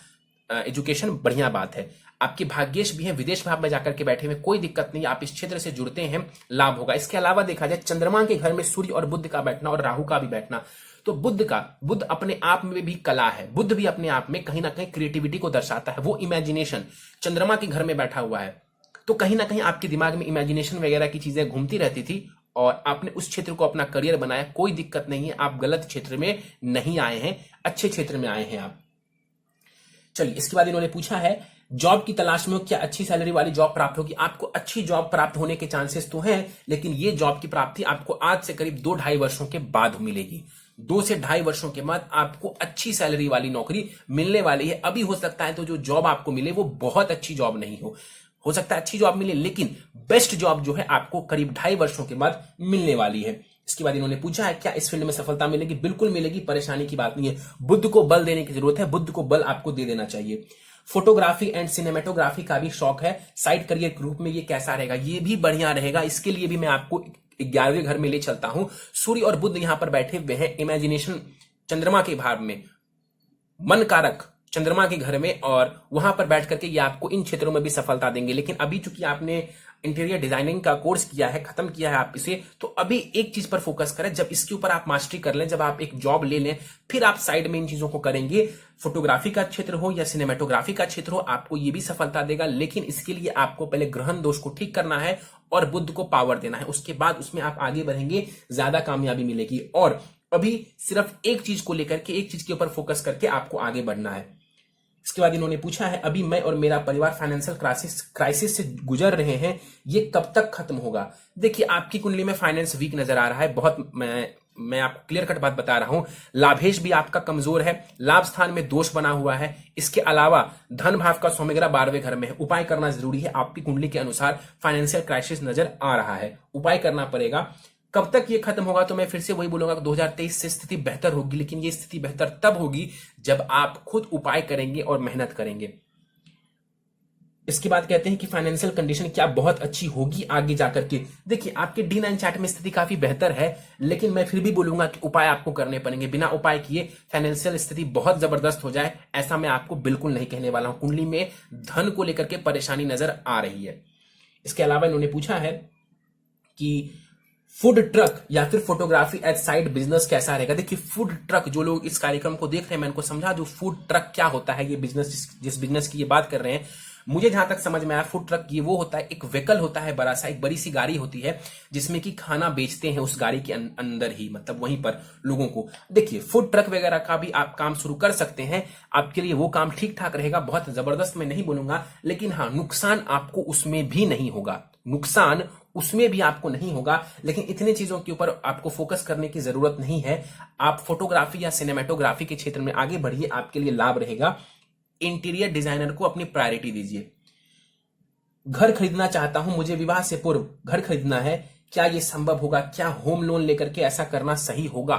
एजुकेशन, बढ़िया बात है। आपके भाग्येश भी हैं, विदेश भाव में जाकर के बैठे हुए, कोई दिक्कत नहीं, आप इस क्षेत्र से जुड़ते हैं, लाभ होगा। इसके अलावा देखा जाए चंद्रमा के घर में सूर्य और बुध का बैठना और राहु का भी बैठना, तो बुध अपने आप में भी कला है, बुध भी अपने आप में कहीं ना कहीं क्रिएटिविटी को दर्शाता है, वो इमेजिनेशन चंद्रमा के घर में बैठा हुआ है, तो कहीं ना कहीं आपके दिमाग में इमेजिनेशन वगैरह की चीजें घूमती रहती थी और आपने उस क्षेत्र को अपना करियर बनाया। कोई दिक्कत नहीं है, आप गलत क्षेत्र में नहीं आए हैं, अच्छे क्षेत्र में आए हैं आप। चलिए, इसके बाद इन्होंने पूछा है जॉब की तलाश में हो, क्या अच्छी सैलरी वाली जॉब प्राप्त होगी? आपको अच्छी जॉब प्राप्त होने के चांसेस तो हैं, लेकिन ये जॉब की प्राप्ति आपको आज से करीब 2-2.5 वर्षों के बाद मिलेगी। 2 से 2.5 वर्षों के बाद आपको अच्छी सैलरी वाली नौकरी मिलने वाली है। अभी हो सकता है तो जो जॉब आपको मिले वो बहुत अच्छी जॉब नहीं हो सकता है अच्छी जॉब मिले, लेकिन बेस्ट जॉब जो है आपको करीब 2.5 वर्षों के बाद मिलने वाली है। इसके बाद इन्होंने पूछा है क्या इस फील्ड में सफलता मिलेगी? बिल्कुल मिलेगी, परेशानी की बात नहीं है। बुद्ध को बल देने की जरूरत है, बुद्ध को बल आपको दे देना चाहिए। फोटोग्राफी एंड सिनेमेटोग्राफी का भी शौक है, साइड करियर के रूप में ये कैसा रहेगा? ये भी बढ़िया रहेगा। इसके लिए भी मैं आपको 11वें घर में ले चलता हूं। सूर्य और बुध यहां पर बैठे हुए हैं इमेजिनेशन चंद्रमा के भाव में, मन कारक चंद्रमा के घर में, और वहां पर बैठ करके ये आपको इन क्षेत्रों में भी सफलता देंगे। लेकिन अभी चूंकि आपने इंटीरियर डिजाइनिंग का कोर्स किया है, खत्म किया है आप इसे, तो अभी एक चीज पर फोकस करें। जब इसके ऊपर आप मास्टरी कर लें, जब आप एक जॉब ले लें, फिर आप साइड में इन चीजों को करेंगे। फोटोग्राफी का क्षेत्र हो या सिनेमेटोग्राफी का क्षेत्र हो, आपको ये भी सफलता देगा। लेकिन इसके लिए आपको पहले ग्रहण दोष को ठीक करना है और बुध को पावर देना है, उसके बाद उसमें आप आगे बढ़ेंगे, ज्यादा कामयाबी मिलेगी। और अभी सिर्फ एक चीज को लेकर के, एक चीज के ऊपर फोकस करके आपको आगे बढ़ना है। इसके बाद इन्होंने पूछा है अभी मैं और मेरा परिवार फाइनेंशियल क्राइसिस से गुजर रहे हैं, ये कब तक खत्म होगा? देखिए, आपकी कुंडली में फाइनेंस वीक नजर आ रहा है बहुत। मैं आपको क्लियर कट बात बता रहा हूं। लाभेश भी आपका कमजोर है, लाभ स्थान में दोष बना हुआ है। इसके अलावा धन भाव का सौम्यग्रह 12वें घर में है, उपाय करना जरूरी है। आपकी कुंडली के अनुसार फाइनेंशियल क्राइसिस नजर आ रहा है, उपाय करना पड़ेगा। कब तक ये खत्म होगा? तो मैं फिर से वही बोलूंगा कि 2023 से स्थिति बेहतर होगी, लेकिन ये स्थिति बेहतर तब होगी जब आप खुद उपाय करेंगे और मेहनत करेंगे। इसके बाद कहते हैं कि फाइनेंशियल कंडीशन क्या बहुत अच्छी होगी आगे जाकर के? देखिए, आपके D9 चार्ट में स्थिति काफी बेहतर है, लेकिन मैं फिर भी बोलूंगा कि उपाय आपको करने पड़ेंगे। बिना उपाय किए फाइनेंशियल स्थिति बहुत जबरदस्त हो जाए, ऐसा मैं आपको बिल्कुल नहीं कहने वाला हूं। कुंडली में धन को लेकर के परेशानी नजर आ रही है। इसके अलावा इन्होंने पूछा है कि फूड ट्रक या फिर फोटोग्राफी एज साइड बिजनेस कैसा रहेगा? देखिए, फूड ट्रक, जो लोग इस कार्यक्रम को देख रहे हैं, मैं इनको समझा दूं फूड ट्रक क्या होता है। ये बिजनेस, जिस बिजनेस की ये बात कर रहे हैं, मुझे जहां तक समझ में आया, फूड ट्रक ये वो होता है, एक व्हीकल होता है बड़ा सा, एक बड़ी सी गाड़ी होती है जिसमें कि खाना बेचते हैं उस गाड़ी के अंदर ही, मतलब वहीं पर लोगों को। देखिए, फूड ट्रक वगैरह का भी आप काम शुरू कर सकते हैं, आपके लिए वो काम ठीक ठाक रहेगा, बहुत जबरदस्त मैं नहीं बोलूंगा, लेकिन हाँ, नुकसान आपको उसमें भी नहीं होगा, नुकसान उसमें भी आपको नहीं होगा। लेकिन इतनी चीजों के ऊपर आपको फोकस करने की जरूरत नहीं है। आप फोटोग्राफी या सिनेमेटोग्राफी के क्षेत्र में आगे बढ़िए, आपके लिए लाभ रहेगा। इंटीरियर डिजाइनर को अपनी प्रायोरिटी दीजिए। घर खरीदना चाहता हूं, मुझे विवाह से पूर्व घर खरीदना है, क्या यह संभव होगा? क्या होम लोन लेकर के ऐसा करना सही होगा?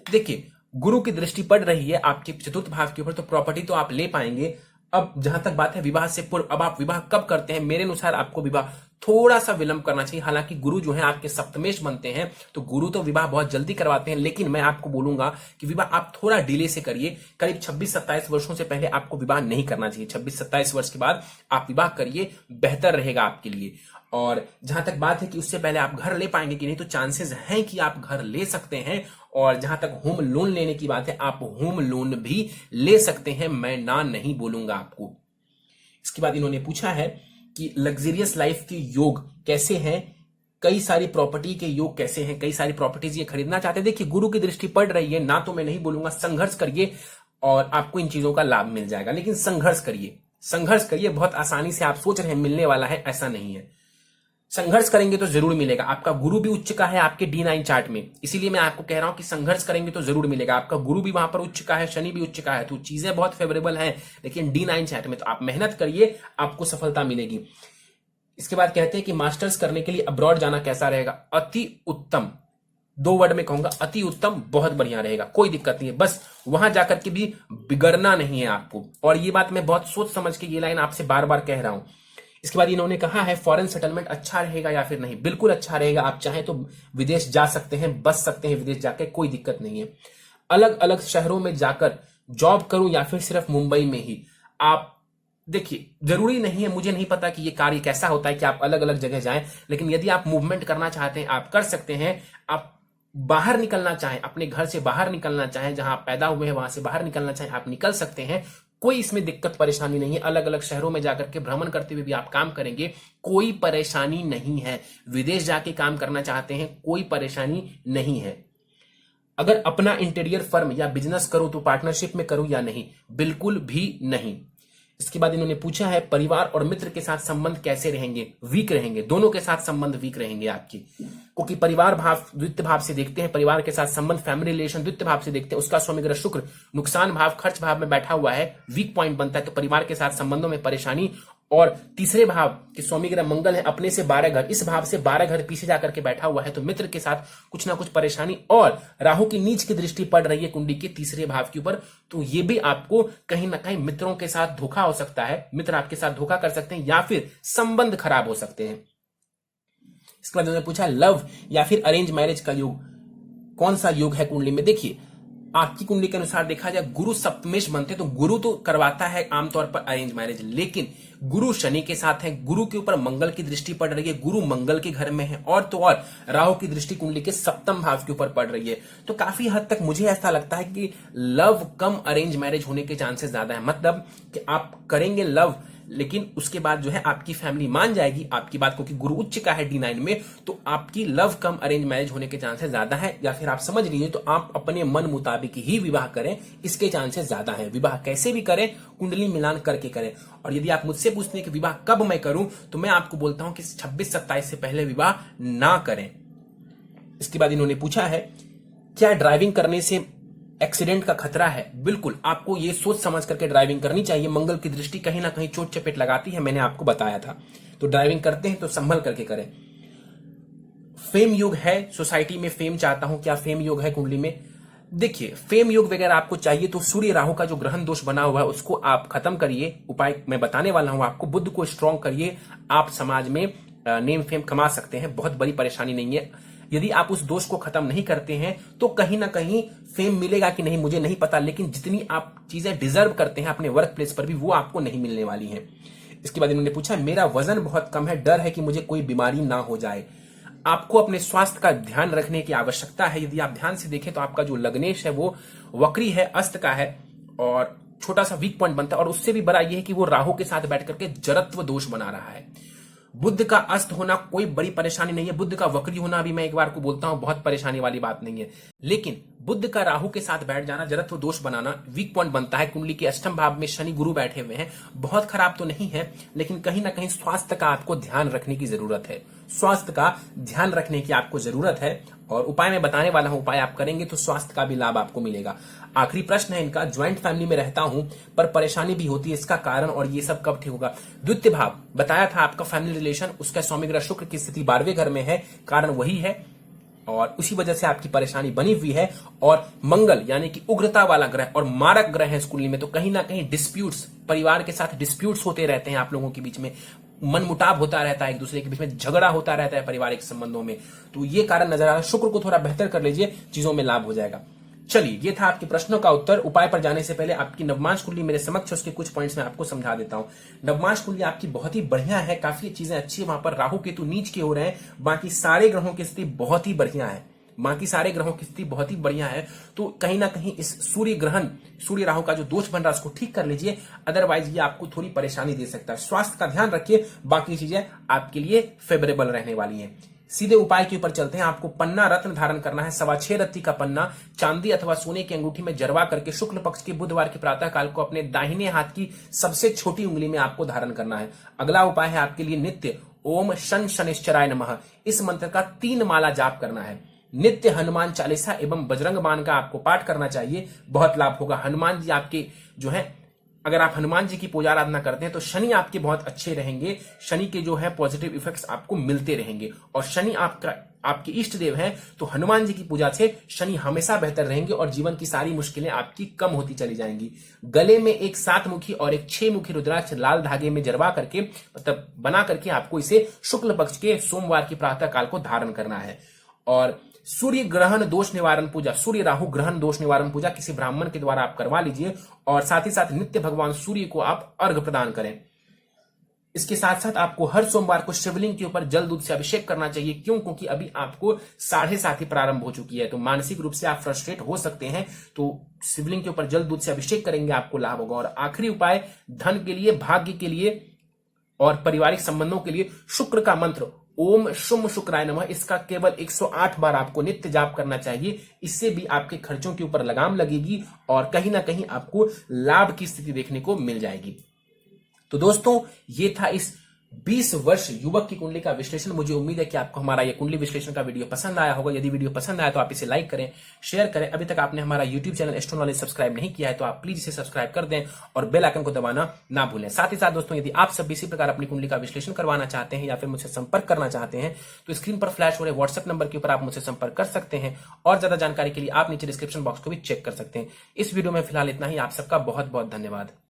देखिए, गुरु की दृष्टि पड़ रही है आपके चतुर्थ भाव के ऊपर, तो प्रॉपर्टी तो आप ले पाएंगे। अब जहां तक बात है विवाह से पूर्व, अब आप विवाह कब करते हैं? मेरे अनुसार आपको विवाह थोड़ा सा विलंब करना चाहिए। हालांकि गुरु जो है आपके सप्तमेश बनते हैं, तो गुरु तो विवाह बहुत जल्दी करवाते हैं, लेकिन मैं आपको बोलूंगा कि विवाह आप थोड़ा डिले से करिए। करीब 26-27 वर्षों से पहले आपको विवाह नहीं करना चाहिए। 26-27 वर्ष के बाद आप विवाह करिए, बेहतर रहेगा आपके लिए। और जहां तक बात है कि उससे पहले आप घर ले पाएंगे कि नहीं, तो चांसेस हैं कि आप घर ले सकते हैं। और जहां तक होम लोन लेने की बात है, आप होम लोन भी ले सकते हैं, मैं ना नहीं बोलूंगा आपको। इसके बाद इन्होंने पूछा है कि लग्जरियस लाइफ के योग कैसे हैं, कई सारी प्रॉपर्टी के योग कैसे हैं, कई सारी प्रॉपर्टीज ये खरीदना चाहते हैं। देखिए, गुरु की दृष्टि पड़ रही है, ना तो मैं नहीं बोलूंगा, संघर्ष करिए और आपको इन चीजों का लाभ मिल जाएगा। लेकिन संघर्ष करिए, संघर्ष करिए। बहुत आसानी से आप सोच रहे हैं मिलने वाला है, ऐसा नहीं है। संघर्ष करेंगे तो जरूर मिलेगा। आपका गुरु भी उच्च का है आपके D9 चार्ट में, इसीलिए मैं आपको कह रहा हूं कि संघर्ष करेंगे तो जरूर मिलेगा। आपका गुरु भी वहां पर उच्च का है, शनि भी उच्च का है, तो चीजें बहुत फेवरेबल हैं। लेकिन D9 चार्ट में तो आप मेहनत करिए, आपको सफलता मिलेगी। इसके बाद कहते हैं कि मास्टर्स करने के लिए अब्रॉड जाना कैसा रहेगा? अति उत्तम, 2 वर्ड में कहूंगा, अति उत्तम, बहुत बढ़िया रहेगा, कोई दिक्कत नहीं है। बस वहां जाकर के भी बिगड़ना नहीं है आपको। और ये बात मैं बहुत सोच समझ के ये लाइन आपसे बार बार कह रहा हूं। इसके बाद इन्होंने कहा है फॉरेन सेटलमेंट अच्छा रहेगा या फिर नहीं? बिल्कुल अच्छा रहेगा। आप चाहें तो विदेश जा सकते हैं, बस सकते हैं विदेश जाकर, कोई दिक्कत नहीं है। अलग अलग शहरों में जाकर जॉब करूं या फिर सिर्फ मुंबई में ही? आप देखिए, जरूरी नहीं है, मुझे नहीं पता कि ये कार्य कैसा होता है कि आप अलग अलग जगह जाएं, लेकिन यदि आप मूवमेंट करना चाहते हैं आप कर सकते हैं। आप बाहर निकलना चाहें, अपने घर से बाहर निकलना चाहें, जहां आप पैदा हुए हैं वहां से बाहर निकलना चाहें, आप निकल सकते हैं। कोई इसमें दिक्कत परेशानी नहीं है। अलग अलग शहरों में जाकर के भ्रमण करते हुए भी आप काम करेंगे, कोई परेशानी नहीं है। विदेश जाके काम करना चाहते हैं, कोई परेशानी नहीं है। अगर अपना इंटीरियर फर्म या बिजनेस करूं तो पार्टनरशिप में करूं या नहीं, बिल्कुल भी नहीं। इसके बाद इन्होंने पूछा है परिवार और मित्र के साथ संबंध कैसे रहेंगे? वीक रहेंगे, दोनों के साथ संबंध वीक रहेंगे आपकी, क्योंकि परिवार भाव द्वितीय भाव से देखते हैं, परिवार के साथ संबंध फैमिली रिलेशन द्वितीय भाव से देखते हैं, उसका स्वामी ग्रह शुक्र नुकसान भाव खर्च भाव में बैठा हुआ है, वीक पॉइंट बनता है। तो परिवार के साथ संबंधों में परेशानी। और तीसरे भाव के स्वामी ग्रह मंगल है, अपने से 12 घर, इस भाव से 12 घर पीछे जाकर के बैठा हुआ है, तो मित्र के साथ कुछ ना कुछ परेशानी। और राहु की नीच की दृष्टि पड़ रही है कुंडली के तीसरे भाव के ऊपर, तो ये भी आपको कहीं ना कहीं मित्रों के साथ धोखा हो सकता है, मित्र आपके साथ धोखा कर सकते हैं या फिर संबंध खराब हो सकते हैं। इसके बाद उन्होंने पूछा लव या फिर अरेंज मैरिज का योग, कौन सा योग है कुंडली में? देखिए, आपकी कुंडली के अनुसार देखा जाए गुरु सप्तमेश बनते, तो गुरु तो करवाता है आमतौर पर अरेंज मैरिज, लेकिन गुरु शनि के साथ है, गुरु के ऊपर मंगल की दृष्टि पड़ रही है, गुरु मंगल के घर में है, और तो और राहु की दृष्टि कुंडली के सप्तम भाव के ऊपर पड़ रही है। तो काफी हद तक मुझे ऐसा लगता है कि लव कम अरेंज मैरिज होने के चांसेस ज्यादा है। मतलब कि आप करेंगे लव, लेकिन उसके बाद जो है आपकी फैमिली मान जाएगी आपकी बात को कि गुरु उच्च का है D9 में, तो आपकी लव कम अरेंज मैरिज होने के चांसेस ज्यादा है। या फिर आप समझ लीजिए तो आप अपने मन मुताबिक ही विवाह करें, इसके चांसेस ज्यादा है। विवाह कैसे भी करें, कुंडली मिलान करके करें। और यदि आप मुझसे पूछते हैं कि विवाह कब मैं करूं, तो मैं आपको बोलता हूं कि 26-27 से पहले विवाह ना करें। इसके बाद इन्होंने पूछा है क्या ड्राइविंग करने से एक्सीडेंट का खतरा है? बिल्कुल, आपको ये सोच समझ करके ड्राइविंग करनी चाहिए। मंगल की दृष्टि कहीं ना कहीं चोट चपेट लगाती है, मैंने आपको बताया था। तो ड्राइविंग करते हैं तो संभल करके करें। फेम योग है, सोसाइटी में फेम चाहता हूं, क्या फेम योग है कुंडली में? देखिए, फेम योग वगैरह आपको चाहिए तो सूर्य राहु का जो ग्रहण दोष बना हुआ है उसको आप खत्म करिए। उपाय मैं बताने वाला हूं आपको। बुद्ध को स्ट्रांग करिए, आप समाज में नेम फेम कमा सकते हैं, बहुत बड़ी परेशानी नहीं है। यदि आप उस दोष को खत्म नहीं करते हैं तो कहीं ना कहीं फेम मिलेगा कि नहीं मुझे नहीं पता, लेकिन जितनी आप चीजें डिजर्व करते हैं अपने वर्क प्लेस पर भी वो आपको नहीं मिलने वाली हैं। इसके बाद इन्होंने पूछा मेरा वजन बहुत कम है, डर है कि मुझे कोई बीमारी ना हो जाए। आपको अपने स्वास्थ्य का ध्यान रखने की आवश्यकता है। यदि आप ध्यान से देखें तो आपका जो लग्नेश है वो वक्री है, अस्त का है और छोटा सा वीक पॉइंट बनता है। और उससे भी बड़ा यह है कि वो राहु के साथ बैठ करके जड़त्व दोष बना रहा है। बुध का अस्त होना कोई बड़ी परेशानी नहीं है, बुध का वक्री होना भी मैं एक बार को बोलता हूं बहुत परेशानी वाली बात नहीं है, लेकिन बुध का राहु के साथ बैठ जाना, जड़त्व दोष बनाना वीक पॉइंट बनता है। कुंडली के अष्टम भाव में शनि गुरु बैठे हुए हैं, बहुत खराब तो नहीं है, लेकिन कहीं ना कहीं स्वास्थ्य का आपको ध्यान रखने की जरूरत है। स्वास्थ्य का ध्यान रखने की आपको जरूरत है और उपाय मैं बताने वाला हूं। उपाय आप करेंगे तो स्वास्थ्य का भी लाभ आपको मिलेगा। आखिरी प्रश्न है इनका, ज्वाइंट फैमिली में रहता हूं पर परेशानी भी होती है, इसका कारण और ये सब कब ठीक होगा? द्वितीय भाव बताया था आपका फैमिली रिलेशन, उसका स्वामी ग्रह शुक्र की स्थिति 12वें घर में है, कारण वही है और उसी वजह से आपकी परेशानी बनी हुई है। और मंगल यानी कि उग्रता वाला ग्रह और मारक ग्रह है इस कुंडली में, तो कहीं ना कहीं डिस्प्यूट्स, परिवार के साथ डिस्प्यूट्स होते रहते हैं, आप लोगों के बीच में मनमुटाव होता रहता है, एक दूसरे के बीच में झगड़ा होता रहता है पारिवारिक संबंधों में, तो ये कारण नजर आ रहा है। शुक्र को थोड़ा बेहतर कर लीजिए, चीजों में लाभ हो जाएगा। चलिए, ये था आपके प्रश्नों का उत्तर। उपाय पर जाने से पहले आपकी नवमांश कुंडली मेरे समक्ष, उसके कुछ पॉइंट्स में आपको समझा देता हूं। नवमांश कुंडली आपकी बहुत ही बढ़िया है, काफी चीजें अच्छी है, वहां पर राहु केतु नीच के हो रहे हैं, बाकी सारे ग्रहों की स्थिति बहुत ही बढ़िया है, बाकी सारे ग्रहों की स्थिति बहुत ही बढ़िया है। तो कहीं ना कहीं इस सूर्य ग्रहण, सूर्य राहु का जो दोष बन रहा है उसको ठीक कर लीजिए, अदरवाइज ये आपको थोड़ी परेशानी दे सकता है। स्वास्थ्य का ध्यान रखिए, बाकी चीजें आपके लिए फेवरेबल रहने वाली हैं। सीधे उपाय के ऊपर चलते हैं। आपको पन्ना रत्न धारण करना है, 6.25 रत्ती का पन्ना चांदी अथवा सोने की अंगूठी में जरवा करके शुक्ल पक्ष के बुधवार के प्रातः काल को अपने दाहिने हाथ की सबसे छोटी उंगली में आपको धारण करना है। अगला उपाय है आपके लिए नित्य ओम शन शनिश्चराय नमः, इस मंत्र का 3 माला जाप करना है। नित्य हनुमान चालीसा एवं बजरंग बाण का आपको पाठ करना चाहिए, बहुत लाभ होगा। हनुमान जी आपके जो है, अगर आप हनुमान जी की पूजा आराधना करते हैं तो शनि आपके बहुत अच्छे रहेंगे, शनि के जो है पॉजिटिव इफेक्ट्स आपको मिलते रहेंगे। और शनि आपके इष्ट देव हैं, तो हनुमान जी की पूजा से शनि हमेशा बेहतर रहेंगे और जीवन की सारी मुश्किलें आपकी कम होती चली जाएंगी। गले में एक 7 मुखी और एक 6 मुखी रुद्राक्ष लाल धागे में जरवा करके, मतलब बना करके आपको इसे शुक्ल पक्ष के सोमवार की प्रातः काल को धारण करना है। और सूर्य ग्रहण दोष निवारण पूजा, सूर्य राहु ग्रहण दोष निवारण पूजा किसी ब्राह्मण के द्वारा आप करवा लीजिए और साथ ही साथ नित्य भगवान सूर्य को आप अर्घ प्रदान करें। इसके साथ साथ आपको हर सोमवार को शिवलिंग के ऊपर जल दूध से अभिषेक करना चाहिए। क्यों? क्योंकि अभी आपको 7:30 ही प्रारंभ हो चुकी है, तो मानसिक रूप से आप फ्रस्ट्रेट हो सकते हैं। तो शिवलिंग के ऊपर जल दूध से अभिषेक करेंगे, आपको लाभ होगा। और आखिरी उपाय, धन के लिए, भाग्य के लिए और पारिवारिक संबंधों के लिए शुक्र का मंत्र ओम शुम शुक्राय नमः, इसका केवल 108 बार आपको नित्य जाप करना चाहिए। इससे भी आपके खर्चों के ऊपर लगाम लगेगी और कहीं ना कहीं आपको लाभ की स्थिति देखने को मिल जाएगी। तो दोस्तों, ये था इस 20 वर्ष युवक की कुंडली का विश्लेषण। मुझे उम्मीद है कि आपको हमारा ये कुंडली विश्लेषण का वीडियो पसंद आया होगा। यदि वीडियो पसंद आया तो आप इसे लाइक करें, शेयर करें। अभी तक आपने हमारा YouTube channel astro knowledge subscribe नहीं किया है तो आप प्लीज इसे सब्सक्राइब कर दें और बेल आइकन को दबाना ना भूलें। साथ ही साथ दोस्तों, यदि आप सब इसी प्रकार अपनी कुंडली का विश्लेषण करवाना चाहते हैं या फिर मुझसे संपर्क करना चाहते हैं तो स्क्रीन पर फ्लैश हो रहे व्हाट्सएप नंबर के ऊपर आप मुझसे संपर्क कर सकते हैं। और ज्यादा जानकारी के लिए आप नीचे डिस्क्रिप्शन बॉक्स को भी चेक कर सकते हैं। इस वीडियो में फिलहाल इतना ही। आप सबका बहुत बहुत धन्यवाद।